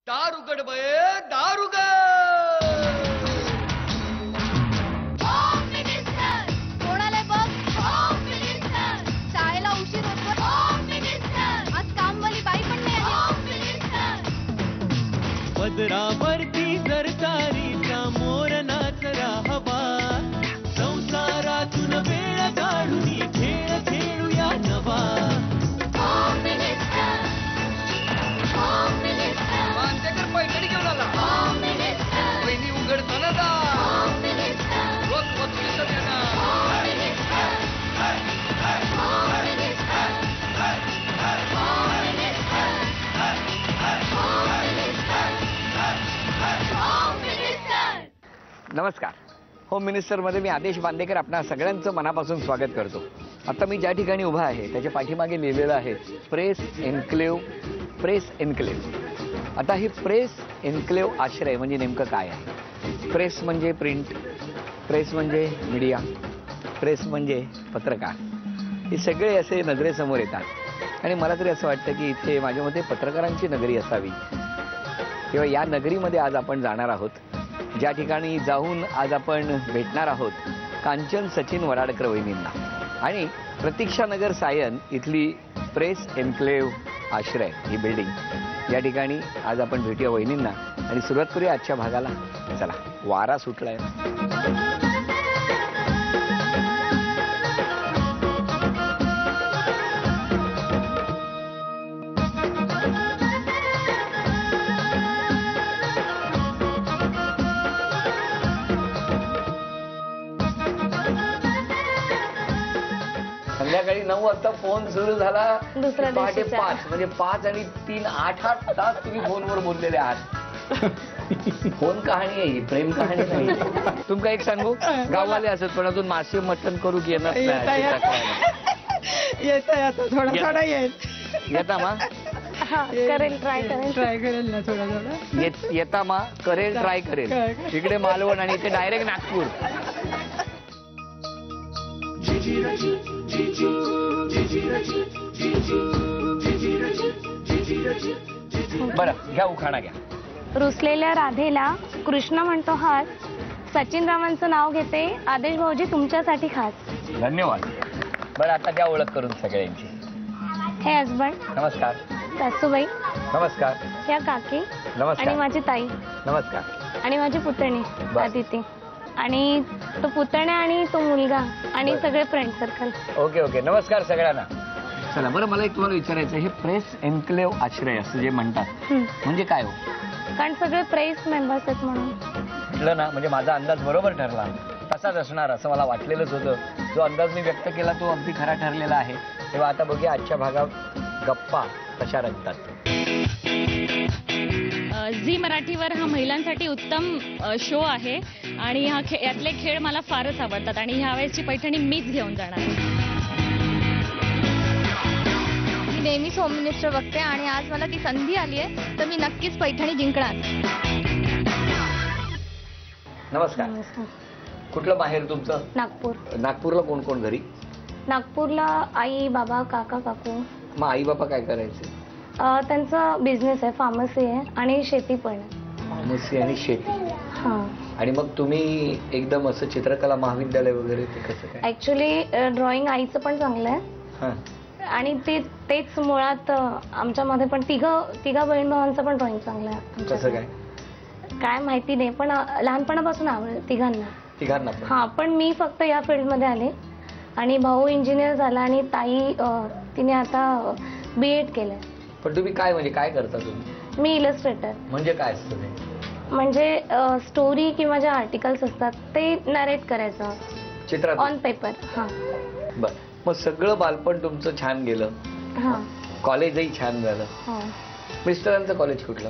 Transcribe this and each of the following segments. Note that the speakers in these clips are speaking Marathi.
दार उघड बये, दार उघड. कोणाला बघ, शाळेला उशीर होतो. आज कामवाली बाई पण नाही आली. पदरावरती सरकारीचा मोर नाचरा हवा, संसारातून वेळ काढून खेळ खेळूया नवा. मांजकर पैठणी घेऊन आला. बहिणी उघडताना जा. रोज वस्तूचं देणार. नमस्कार. होम मिनिस्टरमध्ये मी आदेश बांदेकर आपणा सगळ्यांचं मनापासून स्वागत करतो. आता मी ज्या ठिकाणी उभा आहे त्याच्या पाठीमागे लिहिलेलं आहे प्रेस एन्क्लेव्ह. Press enclave. आता ही प्रेस एन्क्लेव्ह आश्रय म्हणजे नेमकं काय आहे? प्रेस म्हणजे प्रिंट, प्रेस म्हणजे मीडिया, प्रेस म्हणजे पत्रकार. हे सगळे असे नजरेसमोर येतात आणि मला तरी असं वाटतं की इथे माझ्या मते पत्रकारांची नगरी असावी. तेव्हा या नगरीमध्ये आज आपण जाणार आहोत, ज्या ठिकाणी जाऊन आज आपण भेटणार आहोत कांचन सचिन वराडकर वहिनींना. आणि प्रतीक्षानगर सायन इथली प्रेस एन्क्लेव्ह आश्रय ही बिल्डिंग, या ठिकाणी आज आपण भेटूया वहिनींना आणि सुरुवात करूया आजच्या भागाला. चला, वारा सुटलाय. संध्याकाळी 9 वाजता फोन सुरू झाला, दुसऱ्या पहाटे दिवशीचा. 5 म्हणजे 5 आणि 3 8 तास तुम्ही फोनवर बोललेले आहात. फोन कहाणी आहे ही, प्रेम कहाणी नाही. तुमका एक सांगू, गाववाले असत पण अजून मासे मटण करू की येणार थोडा येईल. येता मा करेल, ट्राय करेल ना थोडा. येता मा करेल, ट्राय करेल. इकडे मालवण आणि इथे डायरेक्ट नागपूर. बरं, घ्या उखाणा घ्या. रुसलेल्या राधेला कृष्ण म्हणतो हास, सचिन रावांचं नाव घेते आदेश भाऊजी तुमच्यासाठी खास. धन्यवाद. बरं, आता द्या ओळख करून सगळ्यांची. हे हजबंड, नमस्कार. सासूबाई, नमस्कार. या काकी आणि नमस्कार. माझी ताई नमस्कार. आणि माझी पुतणी बस. आदिती आणि तो पुतण्या आणि तो मुलगा आणि बस. सगळे फ्रेंड सर्कल. Okay okay. नमस्कार सगळ्यांना. चला, बरं, मला एक तुम्हाला विचारायचं, हे प्रेस एन्क्लेव्ह आश्रय असं जे म्हणतात म्हणजे काय हो? कारण सगळे प्रेस मेंबर्स आहेत म्हणून. म्हटलं ना, म्हणजे माझा अंदाज बरोबर ठरला. तसाच असणार असं मला वाटलेलंच होतं. जो अंदाज मी व्यक्त केला तो अगदी खरा ठरलेला आहे. तेव्हा आता बघूया आजच्या भागात गप्पा कशा रंगतात. झी मराठीवर हा महिलांसाठी उत्तम शो आहे आणि यातले खेळ मला फारच आवडतात आणि ह्यावेळेसची पैठणी मीच घेऊन जाणार. मी नेहमीच होम मिनिस्टर बघते आणि आज मला ती संधी आली आहे तर मी नक्कीच पैठणी जिंकणार. नमस्कार. कुठलं माहेर तुमचं? नागपूर. नागपूरला कोण कोण घरी? नागपूरला आई, बाबा, काका, काकू. मग आई बाबा काय करायचे? त्यांचा बिझनेस आहे, फार्मसी आहे आणि शेती पण आहे. फार्मसी आणि शेती. हां. आणि मग तुम्ही एकदम असं चित्रकला महाविद्यालय वगैरे ते कसं काय? ऍक्च्युली ड्रॉइंग आईचं पण चांगलं आहे हां. आणि तेच मुळात आमच्यामध्ये पण तिघा बहीण भावांचं पण ड्रॉइंग चांगलं आहे. कसं काय? काय माहिती नाही, पण लहानपणापासून आवड तिघांना. तिघांना पण? हां, पण मी फक्त या फील्डमध्ये आले आणि भाऊ इंजिनियर झाला आणि ताई तिने आता BEd केलंय. पण तुम्ही काय म्हणजे काय करता तुम्ही? मी इलस्ट्रेटर. म्हणजे काय असतं ते? म्हणजे स्टोरी किंवा जे आर्टिकल्स असतात ते नरेट करायचं चित्रात? On paper. हां. बर, मग सगळं बालपण तुमचं छान गेलं, हां. कॉलेजही छान झालं. हां. मिस्टरांचं कॉलेज कुठलं?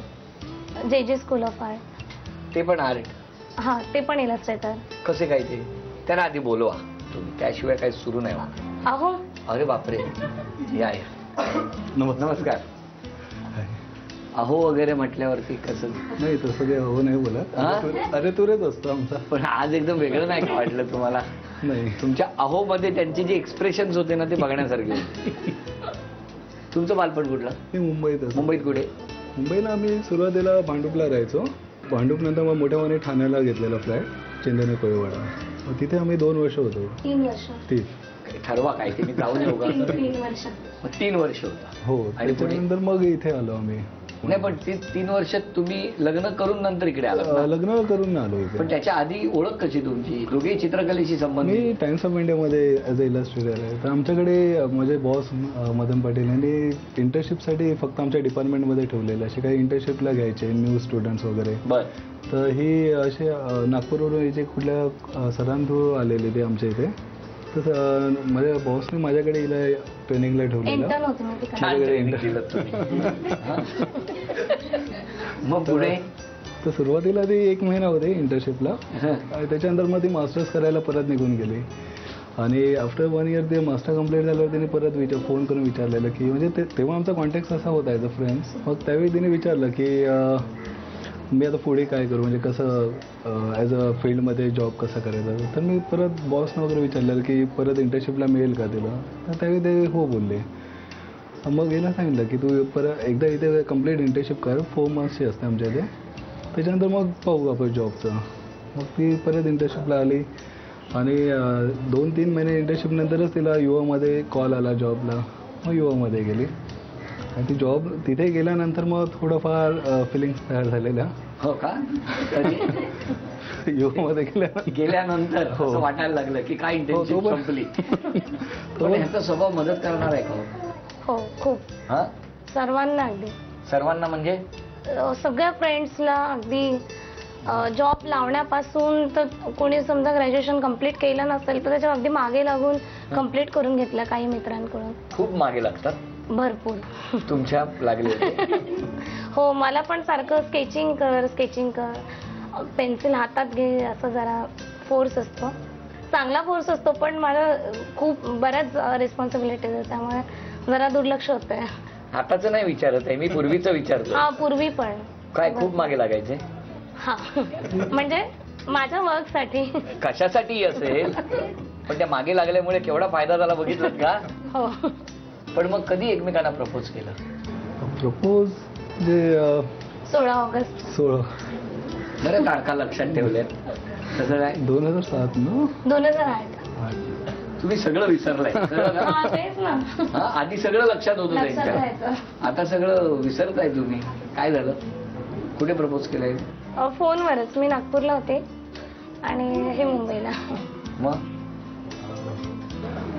JJ school of art. ते पण आर्ट? हां, ते पण इलस्ट्रेटर. कसे काय ते? त्यांना आधी बोलवा तुम्ही, त्याशिवाय काही सुरू नाही होणार. अहो. अरे बापरे, या. नमस्कार. अहो वगैरे म्हटल्यावरती कसं? नाही तसं काही अहो नाही बोला. अरे तुरेच असतो आमचा. पण आज एकदम वेगळं नाही का वाटलं तुम्हाला? नाही, तुमच्या अहो मध्ये त्यांचे जे एक्सप्रेशन्स होते ना ते बघण्यासारखे होते. तुमचं बालपण कुठलं? मी मुंबईत असतो. मुंबईत कुठे? मुंबईला आम्ही सुरुवातीला भांडुपला राहायचो. भांडुपनंतर मग मोठ्या मने ठाण्याला घेतलेला फ्लॅट चंदने कोळीवाडा. मग तिथे आम्ही 2 वर्ष होतो. 3 वर्ष. ठरवा काय ते मी जाऊन येऊ का? 3 वर्ष. मग 3 वर्ष होता. हो आणि पुढे? त्याच्यानंतर मग इथे आलो आम्ही. नाही पण 3 वर्षात तुम्ही लग्न करून नंतर इकडे आला. लग्न करून आलो पण इथे. त्याच्या आधी ओळख कशी तुमची? दोघे चित्रकलेशी संबंध? मी टाइम्स ऑफ इंडियामध्ये ॲज अ इलस्ट्रेटर आहे. तर आमच्याकडे माझे बॉस मदन पाटील यांनी इंटर्नशिपसाठी फक्त आमच्या डिपार्टमेंटमध्ये ठेवलेले. असे काही इंटर्नशिपला घ्यायचे न्यू स्टुडंट्स वगैरे. बर. तर ही असे नागपूरवरून इथे कुठल्या सरांथ्रू आलेले ते आमच्या इथे. तर माझ्या बॉसने माझ्याकडे हिला ट्रेनिंगला ठेवलेलं. इंटर्न होते मी तिकडे. छान ट्रेनिंग दिलं तुम्ही. मग पुढे? तर सुरुवातीला ती 1 महिना होते इंटर्नशिपला. आणि त्याच्यानंतर मग ती मास्टर्स करायला परत निघून गेली. आणि आफ्टर 1 इयर ते मास्टर कम्प्लीट झाल्यावर त्यांनी परत फोन करून विचारलेलं की म्हणजे तेव्हा आमचा कॉन्टॅक्ट असा होता ॲज अ फ्रेंड्स. मग त्यावेळी तिने विचारलं की मी आता पुढे काय करू, म्हणजे कसं ॲज अ फील्डमध्ये जॉब कसा करायचा. तर मी परत बॉसनं वगैरे विचारलेलं की परत इंटर्नशिपला मिळेल का तिला. तर त्यावेळी ते हो बोलले. मग हिला सांगितलं की तू परत एकदा इथे कम्प्लीट इंटर्नशिप कर. 4 मंथ्सची असते आमच्या इथे. त्याच्यानंतर मग पाहू आपण जॉबचं. मग ती परत इंटर्नशिपला आली. आणि 2-3 महिने इंटर्नशिपनंतरच तिला युवामध्ये कॉल आला जॉबला. मग युवामध्ये गेली. आणि ती जॉब तिथे गेल्यानंतर मग थोडंफार फिलिंग्स तयार झालेल्या. हो का? युवामध्ये गेल्यानंतर हो. असं वाटायला लागलं की काय इंटर्नशिप तो पण- संपली. पण ह्याचा स्वभाव मदत करणार आहे का? हो खूप. हा? सर्वांना अगदी. सर्वांना म्हणजे? सगळ्या फ्रेंड्सला अगदी जॉब लावण्यापासून तर कोणी समजा ग्रॅज्युएशन कम्प्लीट केलं नसेल तर त्याच्या अगदी मागे लागून कम्प्लीट करून घेतलं काही मित्रांकडून. खूप मागे लागतात. भरपूर. तुमच्या लागले होते? हो मला पण सारखं स्केचिंग कर पेन्सिल हातात घे असं जरा फोर्स असतो. चांगला फोर्स असतो पण मला खूप बऱ्याच रिस्पॉन्सिबिलिटीज आहेत त्यामुळे जरा दुर्लक्ष होतंय. आताच नाही विचारत आहे मी, पूर्वीचं विचारतो. हा पूर्वी पण. काय खूप मागे लागायचे? हा म्हणजे माझ्या वर्कसाठी. कशासाठी असेल पण त्या मागे लागल्यामुळे केवढा फायदा झाला बघितलं का? हो. पण मग कधी एकमेकांना प्रपोज केलं? प्रपोज जे 16 ऑगस्ट. 16 बरं तारखा लक्षात ठेवल्यात. तसं काय? 2007 ना. 2008. तुम्ही सगळं विसरलाय. कळलं का? हा तेच ना. हा, आधी सगळं लक्षात होतं लक्षात त्यांच्या. राहायचं. आता सगळं विसरताय तुम्ही. काय झालं? कुठे प्रपोज केलंय? फोनवरच. मी नागपूरला होते आणि हे मुंबईला. मग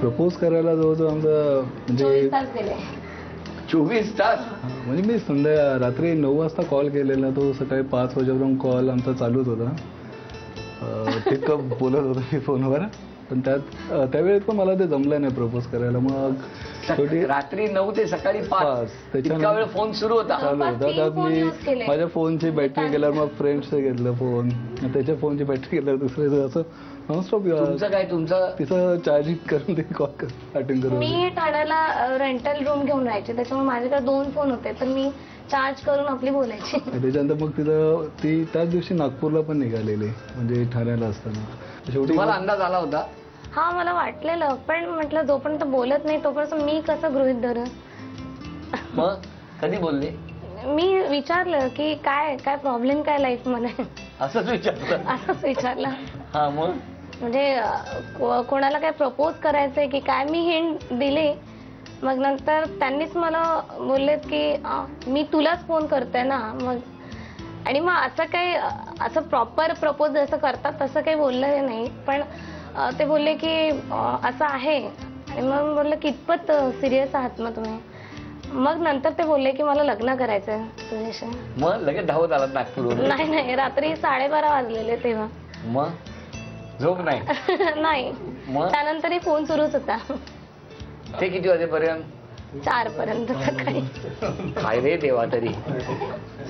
प्रपोज करायला जवळजवळ आमचा 24 म्हणजे तास गेले. 24 तास? म्हणजे मी रात्री 9 वाजता कॉल केलेला. तो सकाळी 5 वाजेपर्यंत कॉल आमचा चालूच होता. ठीक बोलत होतो मी फोनवर. पण त्यावेळेत पण मला ते जमलं नाही प्रपोज करायला. मग शेवटी रात्री 9 ते सकाळी 5 त्याच्यानंतर इतका वेळ फोन सुरू होता. चालू होता. तीन त्यात फोन मी use केले. माझ्या फोनची बॅटरी गेल्यावर मग फ्रेंड्सचं घेतलं फोन. मग त्याच्या फोनची बॅटरी गेल्यावर दुसऱ्याचं असं नॉनस्टॉप तुमचं काय? तुमचं तिथं चार्जिंग करून ते कॉल अटेंड करून. मी ठाण्याला रेंटल रूम घेऊन राहायचे त्याच्यामुळे माझ्याकडे 2 फोन होते तर मी चार्ज करून आपली बोलायची. त्याच्यानंतर मग ती त्याच दिवशी नागपूरला पण निघालेली म्हणजे ठाण्याला असताना. शेवटी तुम्हाला अंदाज आला होता? हा मला वाटलेलं पण म्हटलं जोपर्यंत बोलत नाही तोपर्यंत मी कसं गृहीत धरू. मग कधी बोलले? मी विचारलं की काय काय प्रॉब्लेम काय लाईफ मध्ये असंच विचारलं? असंच विचारलं. हा मग म्हणजे कोणाला काय प्रपोज करायचंय की काय मी हिंट दिली. मग नंतर त्यांनीच मला बोललेत की मी तुलाच फोन करते ना. मग आणि मग असं काही असं प्रॉपर प्रपोज जसं करतात तसं काही बोललं नाही पण ते बोलले की असं आहे. आणि मग बोललं कितपत सिरियस आहात मग तुम्ही. मग नंतर ते बोलले की मला लग्न करायचंय तुझ्याशी. मग लगेच धावत आलात नागपूरवरून? नाही रात्री 12:30 वाजलेले तेव्हा. मग झोप नाही? नाही. मग त्यानंतरही फोन सुरूच होता. ते किती वाजेपर्यंत? 4 पर्यंत सकाळी. काय रे देवा. तरी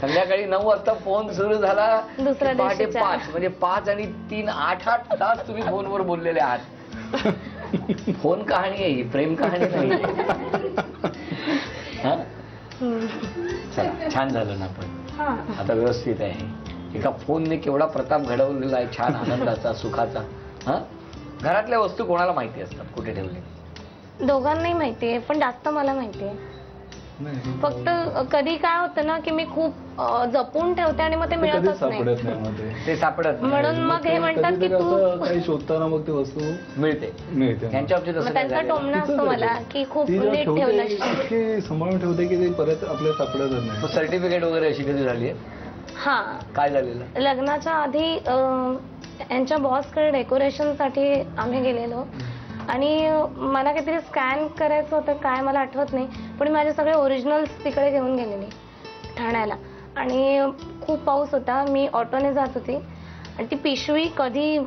संध्याकाळी 9 वाजता फोन सुरू झाला. दुसऱ्या पहाटे दिवशी 5 म्हणजे 5 आणि 3 8 तास तुम्ही फोनवर बोललेले आहात. फोन कहाणी आहे ही, प्रेम कहाणी नाही. हा? चला छान झालं ना. पण हा. आता व्यवस्थित आहे. एका फोनने केवढा प्रताप घडवलेला आहे. छान आनंदाचा सुखाचा. हा? घरातल्या वस्तू कोणाला माहिती असतात कुठे ठेवले? दोघांनाही माहितीये पण जास्त मला माहितीये. नाही फक्त कधी काय होतं ना की मी खूप जपून ठेवते आणि मग ते ते कधीच मिळतच नाही. सापडत नाही मध्ये. ते सापडत नाही. म्हणून मग हे म्हणतात की कधीतरी तू असं काही शोधताना मग ती वस्तू मिळते मिळते. त्यांच्या बाबतीत असं मग काय त्यांचा झालेलं? टोमणा असतो मला की खूप ती जर नीट ठेवते ठेवलं इतकी सांभाळून ठेवते की ते परत आपल्याला सापडतच नाही. मग सर्टिफिकेट वगैरे अशी कधी झाली आहे? हा काय झालेलं? लग्नाच्या आधी यांच्या बॉसकडे डेकोरेशनसाठी आम्ही गेलेलो आणि मला काहीतरी स्कॅन करायचं होतं काय मला आठवत नाही, पण माझे सगळे ओरिजिनल्स तिकडे घेऊन गेलेले ठाण्याला. आणि खूप पाऊस होता, मी ऑटोने जात होती आणि ती पिशवी कधी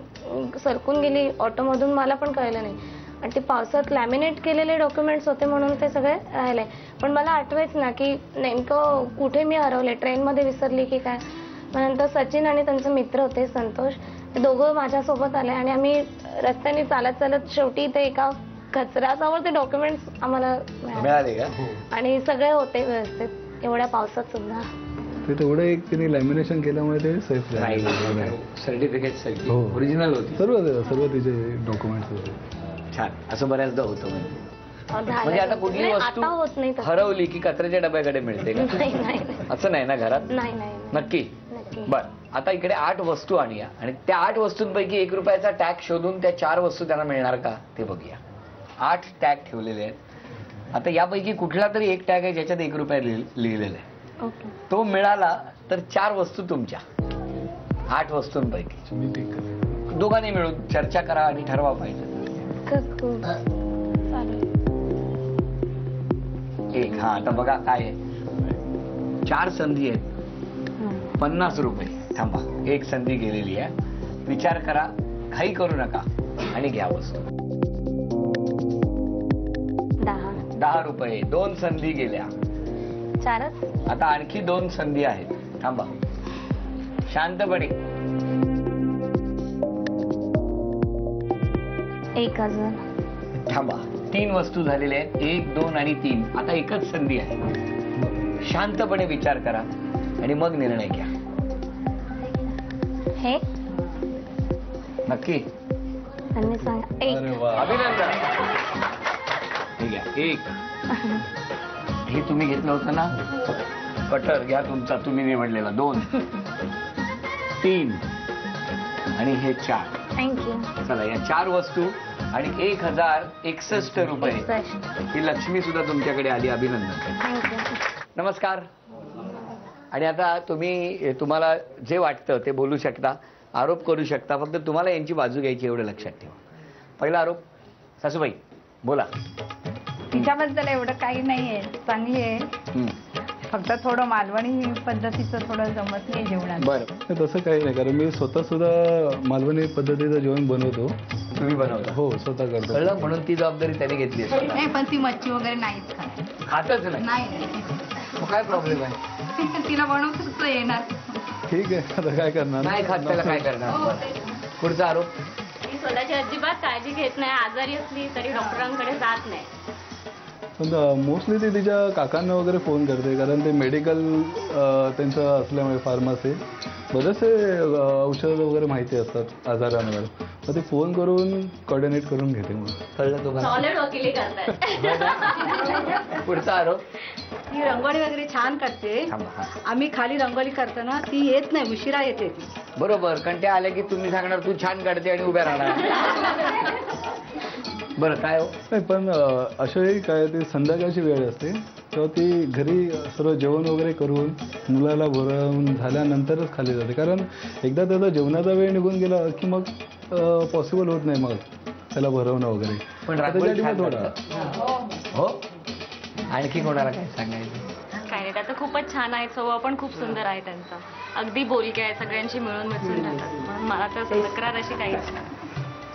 सरकून गेली ऑटोमधून मला पण कळलं नाही. आणि ते पावसात लॅमिनेट केलेले डॉक्युमेंट्स होते म्हणून ते सगळे राहिले. पण मला आठवायच ना की नेमकं कुठे मी हरवले, ट्रेनमध्ये विसरली की काय. मग नंतर सचिन आणि त्यांचे मित्र होते संतोष, ते दोघं माझ्यासोबत आले आणि आम्ही रस्त्याने चालत चालत शेवटी ते एका कचऱ्याजवळ ते डॉक्युमेंट्स आम्हाला मिळाले का? आणि सगळे होते व्यवस्थित एवढ्या पावसात सुद्धा. ते तेवढं एक तिने लॅमिनेशन केल्यामुळे ते सेफ नाही सर्टिफिकेट हो. ओरिजिनल होती. सर्व तिचे डॉक्युमेंट्स होते. छान. असं बऱ्याचदा होतं म्हणजे. झालं. म्हणजे आता कुठली नाही, वस्तू आता होत नाही तसं. हरवली की कचऱ्याच्या डब्याकडे मिळते का? नाही नाही असं नाही ना घरात? नाही नाही नक्की. नक्की. बर, आता इकडे 8 वस्तू आणूया आणि त्या 8 वस्तूंपैकी 1 रुपयाचा टॅग शोधून त्या 4 वस्तू त्यांना मिळणार का ते बघूया. 8 टॅग ठेवलेले आहेत. आता यापैकी कुठला तरी एक टॅग आहे ज्याच्यात 1 रुपया लिहिलेला आहे. ओके. तो मिळाला तर 4 वस्तू तुमच्या. 8 वस्तूंपैकी मी ठीक आहे. दोघांनी मिळून चर्चा करा आणि ठरवा पाहिजे. चालेल. एक. हा, आता बघा काय आहे. 4 संधी आहेत. 50 रुपये. थांबा, एक संधी गेलेली आहे. विचार करा, घाई करू नका आणि घ्या वस्तू. 10 रुपये. 2 संधी गेल्या. 4च. आता आणखी 2 संधी आहेत. थांबा, शांतपणे. 1000. थांबा, 3 वस्तू झालेल्या आहेत. 1, 2 आणि 3. आता एकच संधी आहे. शांतपणे विचार करा आणि मग निर्णय घ्या. हे नक्की. त्यांनी सांग. अरे वा. अभिनंदन. हे घ्या. 1. हे तुम्ही घेतलं होतं ना, कटर घ्या तुमचा, तुम्ही निवडलेला. 2, 3 आणि हे 4. थँक्यू. चला, या 4 वस्तू आणि 1061 रुपये ही लक्ष्मी सुद्धा तुमच्याकडे आली. अभिनंदन. थँक्यू. नमस्कार. आणि आता तुम्हाला जे वाटतं ते बोलू शकता, आरोप करू शकता. फक्त तुम्हाला यांची बाजू घ्यायची, एवढं लक्षात ठेवा. पहिला आरोप, सासूबाई बोला. तिच्याबद्दल एवढं काही नाहीये, चांगली आहे. हं. फक्त थोडं मालवणी पद्धतीचं थोडं जमत नाही जेवणात. बरं, नाही, तसं काही नाही, कारण मी स्वतः सुद्धा मालवणी पद्धतीचं जेवण बनवतो. तुम्ही बनवता? हो, स्वतः करतो. कळलं, म्हणून ती जबाबदारी त्याने घेतली असेल. नाही, पण ती मच्छी वगैरे नाहीच खात. खातच नाही. नाही मग काय प्रॉब्लेम आहे? तिला बनवतच येणार. ठीक आहे, आता काय करणार. नाही खात त्याला काय करणार. पुढचा आरोप. मी स्वतःची अजिबात काळजी घेत नाही. आजारी असली तरी डॉक्टरांकडे जात नाही. पण मोस्टली ती तिच्या काकांना वगैरे फोन करते, कारण ते मेडिकल त्यांचं असल्यामुळे फार्मसी बरेचसे औषध वगैरे माहिती असतात आजारांवर. मग ते फोन करून कोऑर्डिनेट करून घेते. मग कळलं तुम्हाला? सॉलिड वकिली करताय. पुढचा आरोप. ती रंगोळी वगैरे छान करते. थांबा, हा. आम्ही खाली रंगोळी करताना ती येत नाही, उशिरा येते ती. बरोबर, कारण ते आले की तुम्ही सांगणार तू छान काढते आणि उभ्या राहणार. बरं, काय हो? नाही, पण अशाही काय ती संध्याकाळची वेळ असते, तेव्हा ती घरी सर्व जेवण वगैरे करून मुलाला भरवून झाल्यानंतरच खाली जाते. कारण एकदा त्याचा जेवणाचा वेळ निघून गेला की मग पॉसिबल होत नाही मग त्याला भरवणं वगैरे. पण त्याच्यासाठी रांगोळी मग छान थोडा हो. आणखी कोणाला काय सांगायचं? काय नाही, त्याचं खूपच छान आहे. स्वभाव पण खूप सुंदर आहे त्यांचा. अगदी बोलके आहे, सगळ्यांशी मिळून मिसळून राहतात. म्हणून मला तर तक्रार अशी काहीच नाही.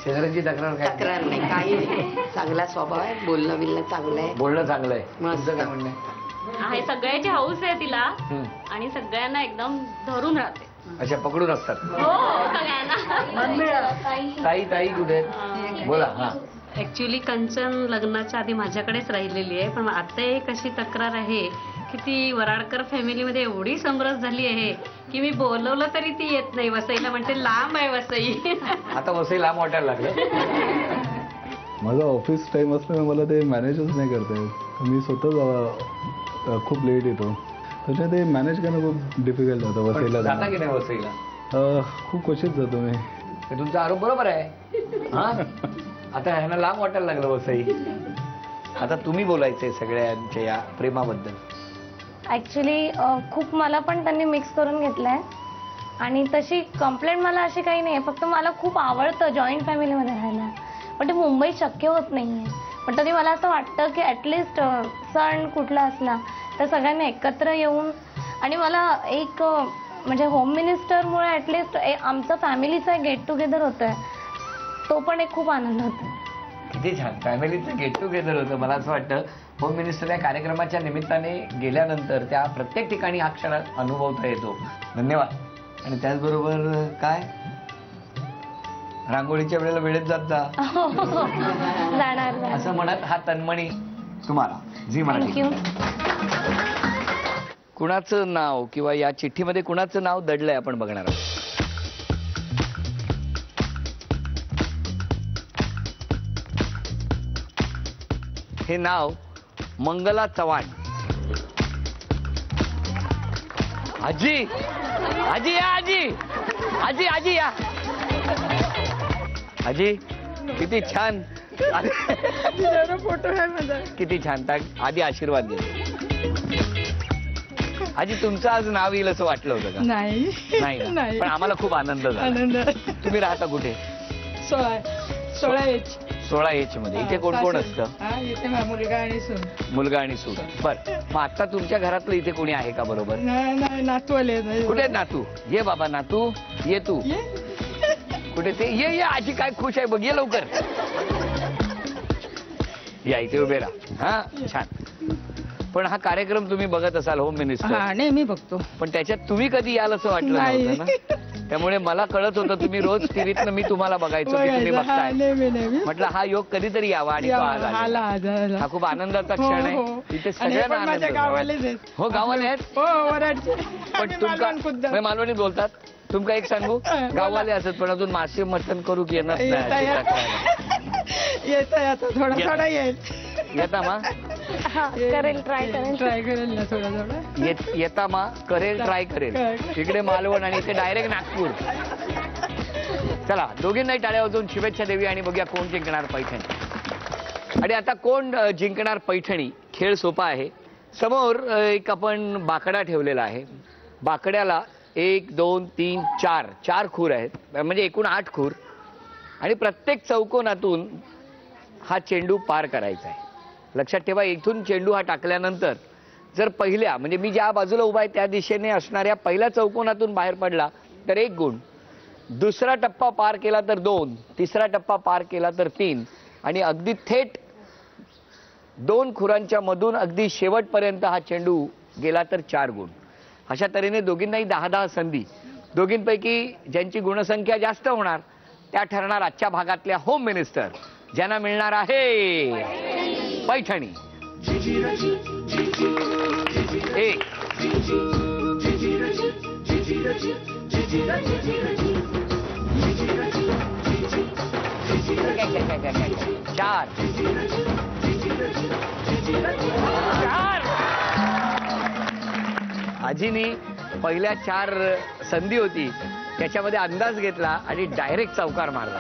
शेजाऱ्यांची तक्रार काय? तक्रार नाही, काही नाही. चांगला स्वभाव आहे, बोलणं बिलणं चांगलं आहे. बोलणं चांगलं आहे. मस्त. तुझं काय म्हणणं आहे? आहे, सगळ्याची हौस आहे तिला हं. आणि सगळ्यांना एकदम धरून राहते. अच्छा, पकडून असतात. हो, सगळ्यांना. ताई कुठे आहेत? बोला. हा. ऍक्च्युली कंचन लग्नाच्या आधी माझ्याकडेच राहिलेली आहे, पण आता एक अशी तक्रार आहे की ती वराडकर फॅमिलीमध्ये एवढी समरस झाली आहे की मी बोलवलं तरी ती येत नाही. वसईला म्हणते लांब आहे वसई. आता वसई लांब वाटायला लागलं. माझा ऑफिस टाइम असल्यामुळे मला ते मॅनेजच नाही करता येत. मी स्वतः खूप लेट येतो. त्याच्यात ते मॅनेज करणं खूप डिफिकल्ट होतं वसईला जाता की नाही वसईला? खूप क्वचित जातो मी. तुमचा आरोप बरोबर आहे. हा आता ह्यांना लांब वाटायला लागलं वसई. आता तुम्ही बोलायचंय सगळ्यांच्या या प्रेमाबद्दल. ऍक्च्युली खूप मला पण त्यांनी मिक्स करून घेतलंय आणि तशी कंप्लेंट मला अशी काही नाही. फक्त मला खूप आवडतं जॉईंट फॅमिलीमध्ये राहायला, पण ते मुंबईत शक्य होत नाहीये. पण तरी मला असं वाटतं की ॲटलिस्ट सण कुठला असला तर सगळ्यांनी एकत्र येऊन, आणि मला एक म्हणजे होम मिनिस्टरमुळे ॲटलिस्ट आमचं फॅमिलीचा एक गेट टुगेदर होतोय, तो पण एक खूप आनंद होतो. किती छान फॅमिलीचं गेट टुगेदर होतं. मला असं वाटतं होम मिनिस्टर या कार्यक्रमाच्या निमित्ताने गेल्यानंतर त्या प्रत्येक ठिकाणी हा क्षण अनुभवता येतो. धन्यवाद. आणि त्याचबरोबर काय रांगोळीच्या वेळेला वेळेत जात जा जाणार असं म्हणत हा तन्मणी तुम्हाला झी मराठी. थँक्यू. कुणाचं नाव किंवा या चिठ्ठीमध्ये कुणाचं नाव दडलंय आपण बघणार आहोत. हे नाव मंगला चव्हाण. आजी आजी या आजी आजी आजी या आजी. किती छान फोटो आहे माझा. किती छान. आधी आशीर्वाद दे. आजी तुमचं आज नाव येईल असं वाटलं होतं का? नाही नाही ना? पण आम्हाला खूप आनंद झाला. आनंद. तुम्ही राहता कुठे? 16H मध्ये. इथे कोण कोण असतं? इथे मुलगा आणि सून. मुलगा आणि सून. बर मग आता तुमच्या घरातलं इथे कोणी आहे का बरोबर? नाही नातू आले. कुठे आहेत नातू? ये बाबा नातू ये. तू कुठे ते? ये आजी काय खुश आहे बघ. ये लवकर या इथे उभे राहा. हा छान. पण हा कार्यक्रम तुम्ही बघत असाल होम मिनिस्टर? नेहमी बघतो. पण त्याच्यात तुम्ही कधी याल असं वाटलं नव्हतं ना? त्यामुळे मला कळत होतं तुम्ही रोज टीव्हीतनं मी तुम्हाला बघायचो की तुम्ही बघताय. म्हटलं हा योग कधीतरी यावा आणि तो आज आला. हा खूप आनंदाचा क्षण आहे. इथे सगळ्यांना आनंद झाला. हो गावाले आहेत. पण तुमका मालवणी बोलतात. तुमका एक सांगू गावाले असत पण अजून मासे मटण करू की येणार थोडा येता मा करेल ट्राय करेल ना थोडा येता मा करेल ट्राय करेल. इकडे मालवण आणि इथे डायरेक्ट नागपूर. चला दोघींनाही टाळ्या वाजवून शुभेच्छा देवी आणि बघूया कोण जिंकणार पैठणी. आणि आता कोण जिंकणार पैठणी खेळ सोपा आहे. समोर एक आपण बाकडा ठेवलेला आहे. बाकड्याला 1 2 3 4 खूर आहेत, म्हणजे एकूण 8 खूर. आणि प्रत्येक चौकोनातून हा चेंडू पार करायचा आहे. लक्षात ठेवा इथून चेंडू हा टाकल्यानंतर जर पहिल्या म्हणजे मी ज्या बाजूला उभा आहे त्या दिशेने असणाऱ्या पहिल्या चौकोनातून बाहेर पडला तर 1 गुण, दुसरा टप्पा पार केला तर 2, तिसरा टप्पा पार केला तर 3 आणि अगदी थेट 2 खुरांच्या मधून अगदी शेवटपर्यंत हा चेंडू गेला तर 4 गुण. अशा तऱ्हेने दोघींनाही 10-10 संधी. दोघींपैकी ज्यांची गुणसंख्या जास्त होणार त्या ठरणार आजच्या भागातल्या होम मिनिस्टर, ज्यांना मिळणार आहे पैठणी. 1 4 आजीनी पहिल्या 4 संधी होती त्याच्यामध्ये अंदाज घेतला आणि डायरेक्ट चौकार मारला.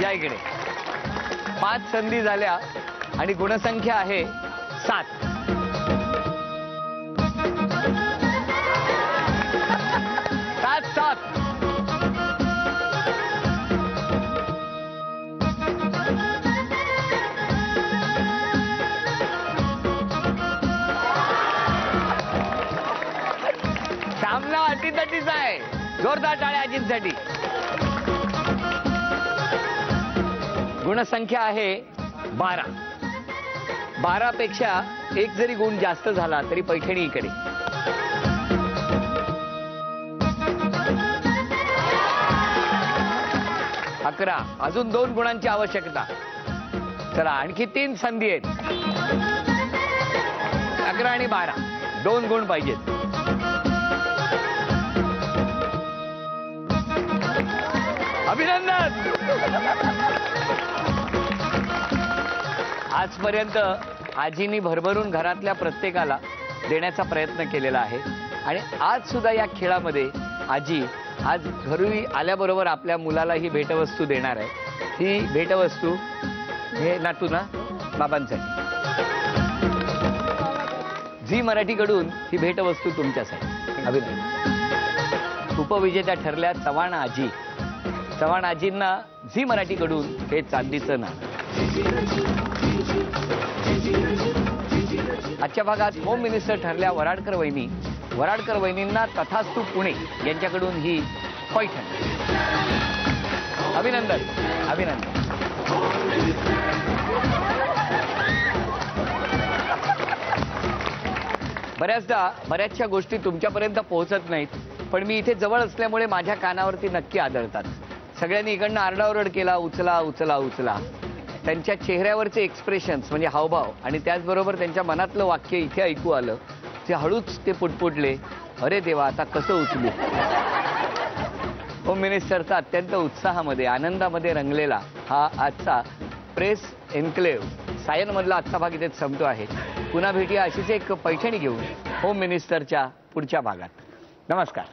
या इकडे 5 संधी झाल्या आणि गुणसंख्या आहे 7. 7 सामना अटीतटीचा आहे. जोरदार टाळ्या अजिंक्यसाठी. गुणसंख्या आहे 12. 12 पेक्षा 1 जरी गुण जास्त झाला तरी पैठणी इकडे. अकरा. अजून 2 गुणांची आवश्यकता. चला आणखी 3 संधी आहेत. 11 आणि 12 2 गुण पाहिजेत. अभिनंदन. आजपर्यंत आजीनी भरभरून घरातल्या प्रत्येकाला देण्याचा प्रयत्न केलेला आहे आणि आज सुद्धा या खेळामध्ये आजी आज घरी आल्याबरोबर आपल्या मुलाला ही भेटवस्तू देणार आहे. ही भेटवस्तू हे नातू ना बाबांसाठी. झी मराठीकडून ही भेटवस्तू तुमच्यासाठी. अभिनंदन. उपविजेत्या ठरल्या चव्हाण आजी. चव्हाण आजींना झी मराठीकडून हे चांदीचं नाणं. आजच्या भागात होम मिनिस्टर ठरल्या वराडकर वहिनी. वराडकर वहिनींना तथास्तू पुणे यांच्याकडून ही पैठण. अभिनंदन. अभिनंदन. बऱ्याचशा गोष्टी तुमच्यापर्यंत पोहोचत नाहीत, पण मी इथे जवळ असल्यामुळे माझ्या कानावरती नक्की आदळतात. सगळ्यांनी इकडनं आरडाओरड केला, उचला उचला उचला. त्यांच्या चेहऱ्यावरचे एक्सप्रेशन्स म्हणजे हावभाव आणि त्याचबरोबर त्यांच्या मनातलं वाक्य इथे ऐकू आलं. ते हळूच ते पुटपुटले, अरे देवा आता कसं उचलू. होम मिनिस्टरचा अत्यंत उत्साहामध्ये आनंदामध्ये रंगलेला हा आजचा प्रेस एन्क्लेव्ह सायनमधला आजचा भाग इथेच संपतो आहे. पुन्हा भेटूया अशीच एक पैठणी घेऊन होम मिनिस्टरच्या पुढच्या भागात. नमस्कार.